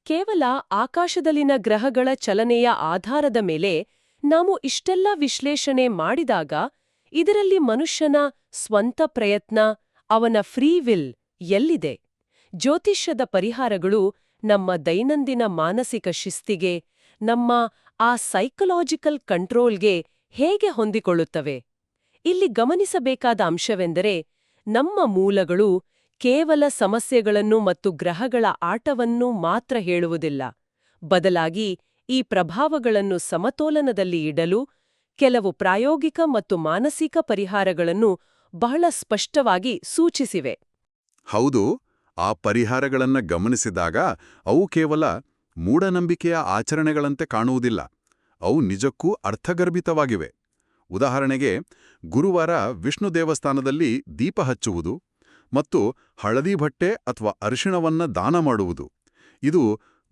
ಕೇವಲ ಆಕಾಶದಲ್ಲಿನ ಗ್ರಹಗಳ ಚಲನೆಯ ಆಧಾರದ ಮೇಲೆ ನಾವು ಇಷ್ಟೆಲ್ಲ ವಿಶ್ಲೇಷಣೆ ಮಾಡಿದಾಗ ಇದರಲ್ಲಿ ಮನುಷ್ಯನ ಸ್ವಂತ ಪ್ರಯತ್ನ, ಅವನ ಫ್ರೀ ವಿಲ್ ಎಲ್ಲಿದೆ? ಜ್ಯೋತಿಷ್ಯದ ಪರಿಹಾರಗಳು ನಮ್ಮ ದೈನಂದಿನ ಮಾನಸಿಕ ಶಿಸ್ತಿಗೆ, ನಮ್ಮ ಆ ಸೈಕಲಾಜಿಕಲ್ ಕಂಟ್ರೋಲ್ಗೆ ಹೇಗೆ ಹೊಂದಿಕೊಳ್ಳುತ್ತವೆ? ಇಲ್ಲಿ ಗಮನಿಸಬೇಕಾದ ಅಂಶವೆಂದರೆ, ನಮ್ಮ ಮೂಲಗಳು ಕೇವಲ ಸಮಸ್ಯೆಗಳನ್ನು ಮತ್ತು ಗ್ರಹಗಳ ಆಟವನ್ನು ಮಾತ್ರ ಹೇಳುವುದಿಲ್ಲ. ಬದಲಾಗಿ ಈ ಪ್ರಭಾವಗಳನ್ನು ಸಮತೋಲನದಲ್ಲಿ ಇಡಲು ಕೆಲವು ಪ್ರಾಯೋಗಿಕ ಮತ್ತು ಮಾನಸಿಕ ಪರಿಹಾರಗಳನ್ನು ಬಹಳ ಸ್ಪಷ್ಟವಾಗಿ ಸೂಚಿಸಿವೆ. ಹೌದು. ಆ ಪರಿಹಾರಗಳನ್ನ ಗಮನಿಸಿದಾಗ ಅವು ಕೇವಲ ಮೂಢನಂಬಿಕೆಯ ಆಚರಣೆಗಳಂತೆ ಕಾಣುವುದಿಲ್ಲ. ಅವು ನಿಜಕ್ಕೂ ಅರ್ಥಗರ್ಭಿತವಾಗಿವೆ. ಉದಾಹರಣೆಗೆ, ಗುರುವಾರ ವಿಷ್ಣು ದೇವಸ್ಥಾನದಲ್ಲಿ ದೀಪ ಹಚ್ಚುವುದು ಮತ್ತು ಹಳದಿ ಬಟ್ಟೆ ಅಥವಾ ಅರಿಶಿಣವನ್ನ ದಾನ ಮಾಡುವುದು. ಇದು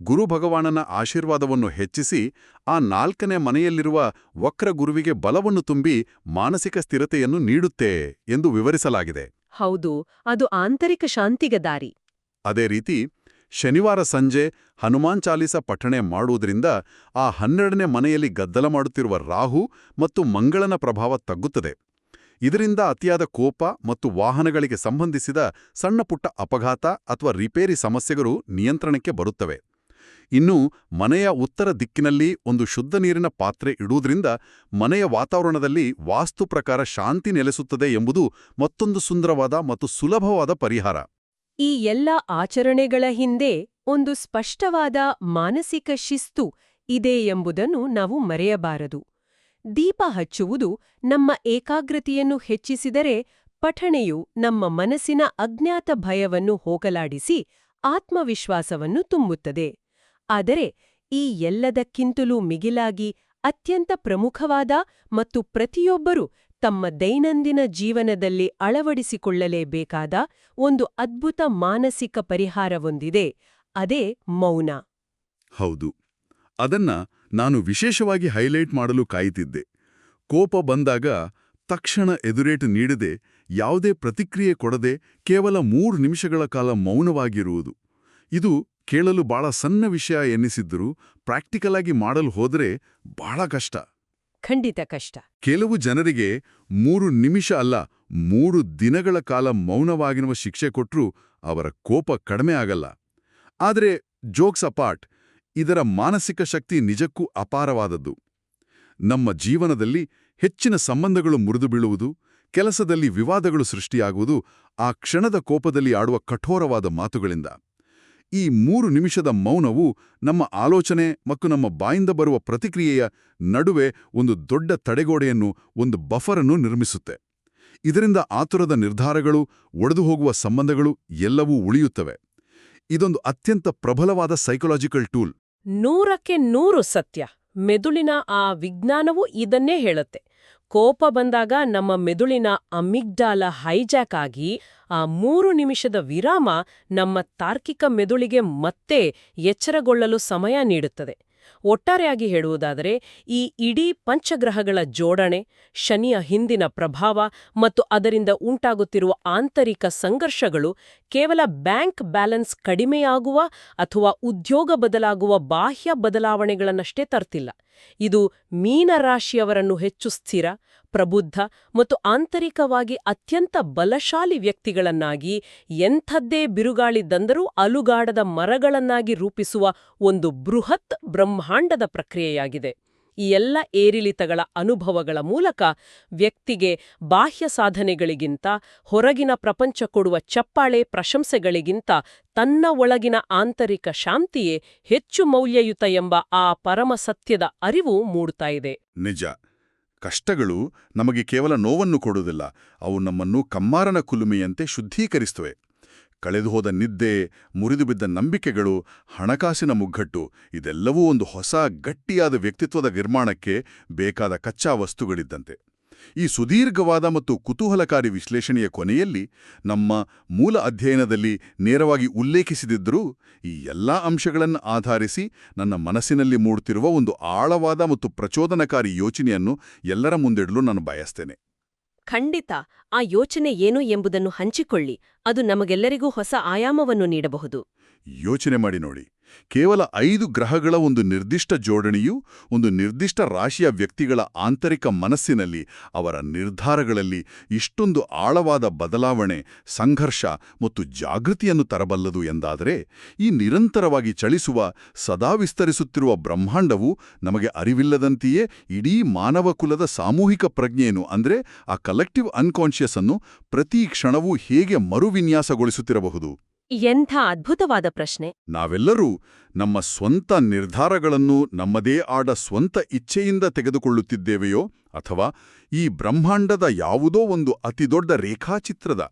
ಗುರುಭಗವಾನನ ಆಶೀರ್ವಾದವನ್ನು ಹೆಚ್ಚಿಸಿ ಆ 4ನೇ ಮನೆಯಲ್ಲಿರುವ ವಕ್ರ ಗುರುವಿಗೆ ಬಲವನ್ನು ತುಂಬಿ ಮಾನಸಿಕ ಸ್ಥಿರತೆಯನ್ನು ನೀಡುತ್ತೆ ಎಂದು ವಿವರಿಸಲಾಗಿದೆ. ಹೌದು, ಅದು ಆಂತರಿಕ ಶಾಂತಿಗೆ ದಾರಿ. ಅದೇ ರೀತಿ ಶನಿವಾರ ಸಂಜೆ ಹನುಮಾನ್ ಚಾಲೀಸ ಪಠಣೆ ಮಾಡುವುದರಿಂದ ಆ 12ನೇ ಮನೆಯಲ್ಲಿ ಗದ್ದಲ ಮಾಡುತ್ತಿರುವ ರಾಹು ಮತ್ತು ಮಂಗಳನ ಪ್ರಭಾವ ತಗ್ಗುತ್ತದೆ. ಇದರಿಂದ ಅತಿಯಾದ ಕೋಪ ಮತ್ತು ವಾಹನಗಳಿಗೆ ಸಂಬಂಧಿಸಿದ ಸಣ್ಣಪುಟ್ಟ ಅಪಘಾತ ಅಥವಾ ರಿಪೇರಿ ಸಮಸ್ಯೆಗಳು ನಿಯಂತ್ರಣಕ್ಕೆ ಬರುತ್ತವೆ. ಇನ್ನು ಮನೆಯ ಉತ್ತರ ದಿಕ್ಕಿನಲ್ಲಿ ಒಂದು ಶುದ್ಧ ನೀರಿನ ಪಾತ್ರೆ ಇಡುವುದರಿಂದ ಮನೆಯ ವಾತಾವರಣದಲ್ಲಿ ವಾಸ್ತು ಪ್ರಕಾರ ಶಾಂತಿ ನೆಲೆಸುತ್ತದೆ ಎಂಬುದು ಮತ್ತೊಂದು ಸುಂದರವಾದ ಮತ್ತು ಸುಲಭವಾದ ಪರಿಹಾರ. ಈ ಎಲ್ಲ ಆಚರಣೆಗಳ ಹಿಂದೆ ಒಂದು ಸ್ಪಷ್ಟವಾದ ಮಾನಸಿಕ ಶಿಸ್ತು ಇದೆ ಎಂಬುದನ್ನು ನಾವು ಮರೆಯಬಾರದು. ದೀಪ ಹಚ್ಚುವುದು ನಮ್ಮ ಏಕಾಗ್ರತೆಯನ್ನು ಹೆಚ್ಚಿಸಿದರೆ, ಪಠಣೆಯು ನಮ್ಮ ಮನಸ್ಸಿನ ಅಜ್ಞಾತ ಭಯವನ್ನು ಹೋಗಲಾಡಿಸಿ ಆತ್ಮವಿಶ್ವಾಸವನ್ನು ತುಂಬುತ್ತದೆ. ಆದರೆ ಈ ಎಲ್ಲದಕ್ಕಿಂತಲೂ ಮಿಗಿಲಾಗಿ ಅತ್ಯಂತ ಪ್ರಮುಖವಾದ ಮತ್ತು ಪ್ರತಿಯೊಬ್ಬರೂ ತಮ್ಮ ದೈನಂದಿನ ಜೀವನದಲ್ಲಿ ಅಳವಡಿಸಿಕೊಳ್ಳಲೇಬೇಕಾದ ಒಂದು ಅದ್ಭುತ ಮಾನಸಿಕ ಪರಿಹಾರವೊಂದಿದೆ. ಅದೇ ಮೌನ. ಹೌದು. ಅದನ್ನ ನಾನು ವಿಶೇಷವಾಗಿ ಹೈಲೈಟ್ ಮಾಡಲು ಕಾಯುತ್ತಿದ್ದೆ. ಕೋಪ ಬಂದಾಗ ತಕ್ಷಣ ಎದುರೇಟು ನೀಡದೆ, ಯಾವುದೇ ಪ್ರತಿಕ್ರಿಯೆ ಕೊಡದೆ ಕೇವಲ 3 ನಿಮಿಷಗಳ ಕಾಲ ಮೌನವಾಗಿರುವುದು. ಇದು ಕೇಳಲು ಬಹಳ ಸಣ್ಣ ವಿಷಯ ಎನ್ನಿಸಿದ್ದರೂ ಪ್ರಾಕ್ಟಿಕಲ್ ಆಗಿ ಮಾಡಲು ಹೋದರೆ ಬಹಳ ಕಷ್ಟ. ಖಂಡಿತ ಕಷ್ಟ. ಕೆಲವು ಜನರಿಗೆ 3 ನಿಮಿಷ ಅಲ್ಲ, 3 ದಿನಗಳ ಕಾಲ ಮೌನವಾಗಿರುವ ಶಿಕ್ಷೆ ಕೊಟ್ಟರೂ ಅವರ ಕೋಪ ಕಡಿಮೆ ಆಗಲ್ಲ. ಆದರೆ ಜೋಕ್ಸ್ ಅಪಾರ್ಟ್, ಇದರ ಮಾನಸಿಕ ಶಕ್ತಿ ನಿಜಕ್ಕೂ ಅಪಾರವಾದದ್ದು. ನಮ್ಮ ಜೀವನದಲ್ಲಿ ಹೆಚ್ಚಿನ ಸಂಬಂಧಗಳು ಮುರಿದು ಬೀಳುವುದು, ಕೆಲಸದಲ್ಲಿ ವಿವಾದಗಳು ಸೃಷ್ಟಿಯಾಗುವುದು ಆ ಕ್ಷಣದ ಕೋಪದಲ್ಲಿ ಆಡುವ ಕಠೋರವಾದ ಮಾತುಗಳಿಂದ. ಈ 3 ನಿಮಿಷದ ಮೌನವು ನಮ್ಮ ಆಲೋಚನೆ ಮತ್ತು ನಮ್ಮ ಬಾಯಿಂದ ಬರುವ ಪ್ರತಿಕ್ರಿಯೆಯ ನಡುವೆ ಒಂದು ದೊಡ್ಡ ತಡೆಗೋಡೆಯನ್ನು, ಒಂದು ಬಫರನ್ನು ನಿರ್ಮಿಸುತ್ತೆ. ಇದರಿಂದ ಆತುರದ ನಿರ್ಧಾರಗಳು, ಒಡೆದುಹೋಗುವ ಸಂಬಂಧಗಳು ಎಲ್ಲವೂ ಉಳಿಯುತ್ತವೆ. ಇದೊಂದು ಅತ್ಯಂತ ಪ್ರಬಲವಾದ ಸೈಕಲಾಜಿಕಲ್ ಟೂಲ್. 100ಕ್ಕೆ 100 ಸತ್ಯ. ಮೆದುಳಿನ ಆ ವಿಜ್ಞಾನವೂ ಇದನ್ನೇ ಹೇಳುತ್ತೆ. ಕೋಪ ಬಂದಾಗ ನಮ್ಮ ಮೆದುಳಿನ ಅಮಿಗ್ಡಾಲ ಹೈಜಾಕ್ ಆಗಿ ಆ 3 ನಿಮಿಷದ ವಿರಾಮ ನಮ್ಮ ತಾರ್ಕಿಕ ಮೆದುಳಿಗೆ ಮತ್ತೆ ಎಚ್ಚರಗೊಳ್ಳಲು ಸಮಯ ನೀಡುತ್ತದೆ. ಒಟ್ಟಾರೆಯಾಗಿ ಹೇಳುವುದಾದರೆ, ಈ ಇಡೀ ಪಂಚಗ್ರಹಗಳ ಜೋಡಣೆ, ಶನಿಯ ಹಿಂದಿನ ಪ್ರಭಾವ ಮತ್ತು ಅದರಿಂದ ಉಂಟಾಗುತ್ತಿರುವ ಆಂತರಿಕ ಸಂಘರ್ಷಗಳು ಕೇವಲ ಬ್ಯಾಂಕ್ ಬ್ಯಾಲೆನ್ಸ್ ಕಡಿಮೆಯಾಗುವ ಅಥವಾ ಉದ್ಯೋಗ ಬದಲಾಗುವ ಬಾಹ್ಯ ಬದಲಾವಣೆಗಳನ್ನಷ್ಟೇ ತರ್ತಿಲ್ಲ. ಇದು ಮೀನರಾಶಿಯವರನ್ನು ಹೆಚ್ಚು ಸ್ಥಿರ, ಪ್ರಬುದ್ಧ ಮತ್ತು ಆಂತರಿಕವಾಗಿ ಅತ್ಯಂತ ಬಲಶಾಲಿ ವ್ಯಕ್ತಿಗಳನ್ನಾಗಿ, ಎಂಥದ್ದೇ ಬಿರುಗಾಳಿ ದಂದರೂ ಅಲುಗಾಡದ ಮರಗಳನ್ನಾಗಿ ರೂಪಿಸುವ ಒಂದು ಬೃಹತ್ ಬ್ರಹ್ಮಾಂಡದ ಪ್ರಕ್ರಿಯೆಯಾಗಿದೆ. ಈ ಎಲ್ಲ ಏರಿಳಿತಗಳ ಅನುಭವಗಳ ಮೂಲಕ ವ್ಯಕ್ತಿಗೆ ಬಾಹ್ಯ ಸಾಧನೆಗಳಿಗಿಂತ, ಹೊರಗಿನ ಪ್ರಪಂಚ ಕೊಡುವ ಚಪ್ಪಾಳೆ ಪ್ರಶಂಸೆಗಳಿಗಿಂತ ತನ್ನ ಒಳಗಿನ ಆಂತರಿಕ ಶಾಂತಿಯೇ ಹೆಚ್ಚು ಮೌಲ್ಯಯುತ ಎಂಬ ಆ ಪರಮ ಸತ್ಯದ ಅರಿವು ಮೂಡ್ತಾ ಇದೆ. ನಿಜ. ಕಷ್ಟಗಳು ನಮಗೆ ಕೇವಲ ನೋವನ್ನು ಕೊಡುವುದಿಲ್ಲ, ಅವು ನಮ್ಮನ್ನು ಕಮ್ಮಾರನ ಕುಲುಮೆಯಂತೆ ಶುದ್ಧೀಕರಿಸುತ್ತವೆ. ಕಳೆದುಹೋದ ನಿದ್ದೆ, ಮುರಿದುಬಿದ್ದ ನಂಬಿಕೆಗಳು, ಹಣಕಾಸಿನ ಮುಗ್ಗಟ್ಟು ಇದೆಲ್ಲವೂ ಒಂದು ಹೊಸ ಗಟ್ಟಿಯಾದ ವ್ಯಕ್ತಿತ್ವದ ನಿರ್ಮಾಣಕ್ಕೆ ಬೇಕಾದ ಕಚ್ಚಾ ವಸ್ತುಗಳಿದ್ದಂತೆ. ಈ ಸುದೀರ್ಘವಾದ ಮತ್ತು ಕುತೂಹಲಕಾರಿ ವಿಶ್ಲೇಷಣೆಯ ಕೊನೆಯಲ್ಲಿ ನಮ್ಮ ಮೂಲ ಅಧ್ಯಯನದಲ್ಲಿ ನೇರವಾಗಿ ಉಲ್ಲೇಖಿಸಿದಿದ್ದರೂ ಈ ಎಲ್ಲಾ ಅಂಶಗಳನ್ನು ಆಧರಿಸಿ ನನ್ನ ಮನಸ್ಸಿನಲ್ಲಿ ಮೂಡುತ್ತಿರುವ ಒಂದು ಆಳವಾದ ಮತ್ತು ಪ್ರಚೋದನಕಾರಿ ಯೋಚನೆಯನ್ನು ಎಲ್ಲರ ಮುಂದಿಡಲು ನಾನು ಬಯಸ್ತೇನೆ. ಖಂಡಿತ. ಆ ಯೋಚನೆ ಏನು ಎಂಬುದನ್ನು ಹಂಚಿಕೊಳ್ಳಿ. ಅದು ನಮಗೆಲ್ಲರಿಗೂ ಹೊಸ ಆಯಾಮವನ್ನು ನೀಡಬಹುದು. ಯೋಚನೆ ಮಾಡಿ ನೋಡಿ. ಕೇವಲ 5 ಗ್ರಹಗಳ ಒಂದು ನಿರ್ದಿಷ್ಟ ಜೋಡಣೆಯು ಒಂದು ನಿರ್ದಿಷ್ಟ ರಾಶಿಯ ವ್ಯಕ್ತಿಗಳ ಆಂತರಿಕ ಮನಸ್ಸಿನಲ್ಲಿ, ಅವರ ನಿರ್ಧಾರಗಳಲ್ಲಿ ಇಷ್ಟೊಂದು ಆಳವಾದ ಬದಲಾವಣೆ, ಸಂಘರ್ಷ ಮತ್ತು ಜಾಗೃತಿಯನ್ನು ತರಬಲ್ಲದು ಎಂದಾದರೆ, ಈ ನಿರಂತರವಾಗಿ ಚಲಿಸುವ, ಸದಾ ವಿಸ್ತರಿಸುತ್ತಿರುವ ಬ್ರಹ್ಮಾಂಡವು ನಮಗೆ ಅರಿವಿಲ್ಲದಂತೆಯೇ ಇಡೀ ಮಾನವ ಕುಲದ ಸಾಮೂಹಿಕ ಪ್ರಜ್ಞೆಯನ್ನು, ಅಂದರೆ ಆ ಕಲೆಕ್ಟಿವ್ ಅನ್ಕಾನ್ಷಿಯಸ್ ಅನ್ನು ಪ್ರತಿ ಕ್ಷಣವೂ ಹೇಗೆ ಮರುವಿನ್ಯಾಸಗೊಳಿಸುತ್ತಿರಬಹುದು? ಎಂಥ ಅದ್ಭುತವಾದ ಪ್ರಶ್ನೆ. ನಾವೆಲ್ಲರೂ ನಮ್ಮ ಸ್ವಂತ ನಿರ್ಧಾರಗಳನ್ನು ನಮ್ಮದೇ ಆದ ಸ್ವಂತ ಇಚ್ಛೆಯಿಂದ ತೆಗೆದುಕೊಳ್ಳುತ್ತಿದ್ದೇವೆಯೋ, ಅಥವಾ ಈ ಬ್ರಹ್ಮಾಂಡದ ಯಾವುದೋ ಒಂದು ಅತಿದೊಡ್ಡ ರೇಖಾಚಿತ್ರದ,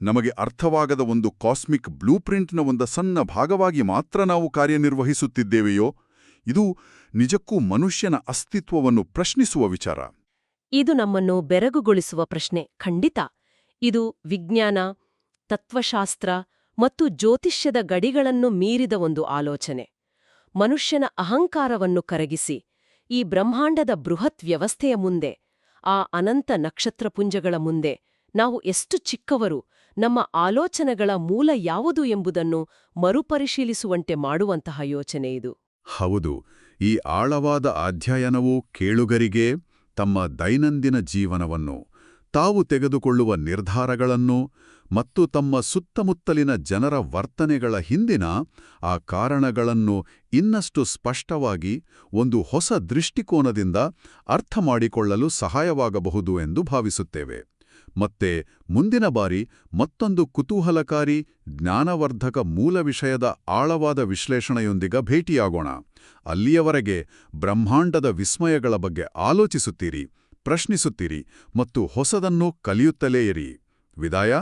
ನಮಗೆ ಅರ್ಥವಾಗದ ಒಂದು ಕಾಸ್ಮಿಕ್ ಬ್ಲೂಪ್ರಿಂಟ್ನ ಒಂದು ಸಣ್ಣ ಭಾಗವಾಗಿ ಮಾತ್ರ ನಾವು ಕಾರ್ಯನಿರ್ವಹಿಸುತ್ತಿದ್ದೇವೆಯೋ? ಇದು ನಿಜಕ್ಕೂ ಮನುಷ್ಯನ ಅಸ್ತಿತ್ವವನ್ನು ಪ್ರಶ್ನಿಸುವ ವಿಚಾರ. ಇದು ನಮ್ಮನ್ನು ಬೆರಗುಗೊಳಿಸುವ ಪ್ರಶ್ನೆ. ಖಂಡಿತ. ಇದು ವಿಜ್ಞಾನ, ತತ್ವಶಾಸ್ತ್ರ ಮತ್ತು ಜ್ಯೋತಿಷ್ಯದ ಗಡಿಗಳನ್ನು ಮೀರಿದ ಒಂದು ಆಲೋಚನೆ. ಮನುಷ್ಯನ ಅಹಂಕಾರವನ್ನು ಕರಗಿಸಿ, ಈ ಬ್ರಹ್ಮಾಂಡದ ಬೃಹತ್ ವ್ಯವಸ್ಥೆಯ ಮುಂದೆ, ಆ ಅನಂತ ನಕ್ಷತ್ರಪುಂಜಗಳ ಮುಂದೆ ನಾವು ಎಷ್ಟು ಚಿಕ್ಕವರು, ನಮ್ಮ ಆಲೋಚನೆಗಳ ಮೂಲ ಯಾವುದು ಎಂಬುದನ್ನು ಮರುಪರಿಶೀಲಿಸುವಂತೆ ಮಾಡುವಂತಹ ಯೋಚನೆ ಇದು. ಹೌದು, ಈ ಆಳವಾದ ಅಧ್ಯಯನವು ಕೇಳುಗರಿಗೆ ತಮ್ಮ ದೈನಂದಿನ ಜೀವನವನ್ನು, ತಾವು ತೆಗೆದುಕೊಳ್ಳುವ ನಿರ್ಧಾರಗಳನ್ನು ಮತ್ತು ತಮ್ಮ ಸುತ್ತಮುತ್ತಲಿನ ಜನರ ವರ್ತನೆಗಳ ಹಿಂದಿನ ಆ ಕಾರಣಗಳನ್ನು ಇನ್ನಷ್ಟು ಸ್ಪಷ್ಟವಾಗಿ ಒಂದು ಹೊಸ ದೃಷ್ಟಿಕೋನದಿಂದ ಅರ್ಥಮಾಡಿಕೊಳ್ಳಲು ಸಹಾಯವಾಗಬಹುದು ಎಂದು ಭಾವಿಸುತ್ತೇವೆ. ಮತ್ತೆ ಮುಂದಿನ ಬಾರಿ ಮತ್ತೊಂದು ಕುತೂಹಲಕಾರಿ, ಜ್ಞಾನವರ್ಧಕ ಮೂಲ ವಿಷಯದ ಆಳವಾದ ವಿಶ್ಲೇಷಣೆಯೊಂದಿಗೆ ಭೇಟಿಯಾಗೋಣ. ಅಲ್ಲಿಯವರೆಗೆ ಬ್ರಹ್ಮಾಂಡದ ವಿಸ್ಮಯಗಳ ಬಗ್ಗೆ ಆಲೋಚಿಸುತ್ತೀರಿ, ಪ್ರಶ್ನಿಸುತ್ತೀರಿ ಮತ್ತು ಹೊಸದನ್ನು ಕಲಿಯುತ್ತಲೇ ಇರಿ. ವಿದಾಯ.